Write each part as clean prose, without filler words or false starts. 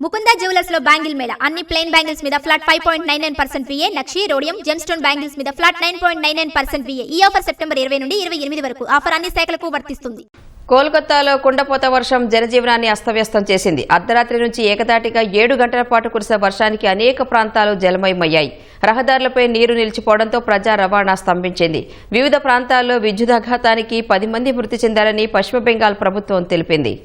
Mukunda jewellers లో bangle Mela అన్ని plain bangles మీద ఫ్లాట్ 5.99% VA, నక్షి, రోడియం, జెమ్స్టోన్ బ్యాంగిల్స్ మీద ఫ్లాట్ 9.99% VA. ఈ ఆఫర్ సెప్టెంబర్ 20 నుండి 28 వరకు. ఆఫర్ అన్ని శాఖలకు వర్తిస్తుంది. కోల్కతాలో కుండపోత వర్షం జనజీవనాన్ని అస్తవ్యస్తం చేసింది. అర్ధరాత్రి నుంచి ఏకతాటిగా 7 గంటల పాటు కురిసిన వర్షానికి అనేక ప్రాంతాలు జలమయమయ్యాయి. రహదారులపై నీరు నిలిచిపోవడంతో ప్రజా రవాణా స్తంభించింది. వివిధ ప్రాంతాల్లో విద్యుదాఘాతానికి 10 మంది మృతి చెందారని పశ్చిమ బెంగాల్ ప్రభుత్వం తెలిపింది.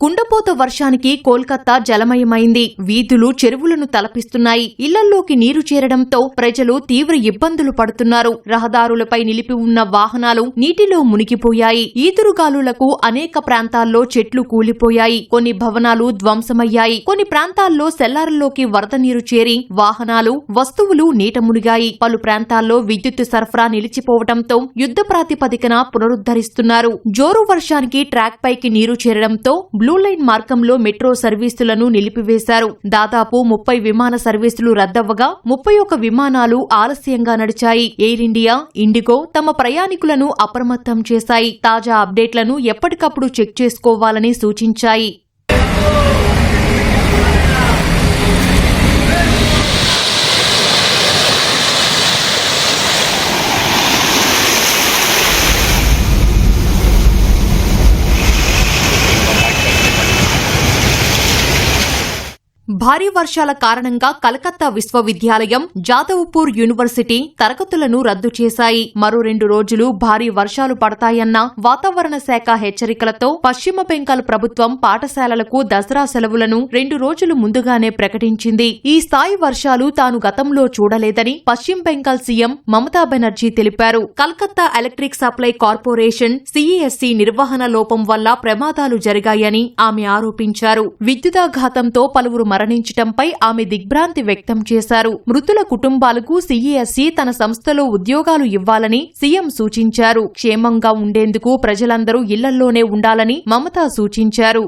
కుండపోత వర్షానికి కోల్కతా జలమయమైంది. వీధులు చెరువులను తలపిస్తున్నాయి. ఇళ్లల్లోకి నీరు చేరడంతో ప్రజలు తీవ్ర ఇబ్బందులు పడుతున్నారు. రహదారులపై నిలిపి ఉన్న వాహనాలు నీటిలో మునిగిపోయాయి. ఈదురుగాలులకు అనేక ప్రాంతాల్లో చెట్లు కూలిపోయాయి. కొన్ని భవనాలు ధ్వంసమయ్యాయి. కొన్ని ప్రాంతాల్లో సెల్లార్లలోకి వరద నీరు చేరి వాహనాలు, వస్తువులు నీట మునిగాయి. పలు ప్రాంతాల్లో విద్యుత్ సరఫరా నిలిచిపోవడంతో యుద్ధ ప్రాతిపదికన పునరుద్ధరిస్తున్నారు. జోరు వర్షానికి ట్రాక్ పైకి నీరు చేరడంతో బ్లూ లైన్ మార్గంలో మెట్రో సర్వీసులను నిలిపివేశారు. దాదాపు 30 విమాన సర్వీసులు రద్దవ్వగా 31 విమానాలు ఆలస్యంగా నడిచాయి. ఎయిర్ ఇండియా, ఇండిగో తమ ప్రయాణికులను అప్రమత్తం చేశాయి. తాజా అప్డేట్లను ఎప్పటికప్పుడు చెక్ చేసుకోవాలని సూచించాయి. భారీ వర్షాల కారణంగా కలకత్తా విశ్వవిద్యాలయం, జాదవ్పూర్ యూనివర్సిటీ తరగతులను రద్దు చేశాయి. మరో 2 రోజులు భారీ వర్షాలు పడతాయన్న వాతావరణ శాఖ హెచ్చరికలతో పశ్చిమ బెంగాల్ ప్రభుత్వం పాఠశాలలకు దసరా సెలవులను 2 రోజులు ముందుగానే ప్రకటించింది. ఈ స్థాయి వర్షాలు తాను గతంలో చూడలేదని పశ్చిమ బెంగాల్ సీఎం మమతా బెనర్జీ తెలిపారు. Calcutta electric supply corporation CESC నిర్వహణ లోపం వల్ల ప్రమాదాలు జరిగాయని ఆమె ఆరోపించారు. విద్యుదాఘాతంతో పలువురు మరణించటంపై ఆమె దిగ్భ్రాంతి వ్యక్తం చేశారు. మృతుల కుటుంబాలకు CESC తన సంస్థలో ఉద్యోగాలు ఇవ్వాలని సీఎం సూచించారు. క్షేమంగా ఉండేందుకు ప్రజలందరూ ఇళ్లల్లోనే ఉండాలని మమతా సూచించారు.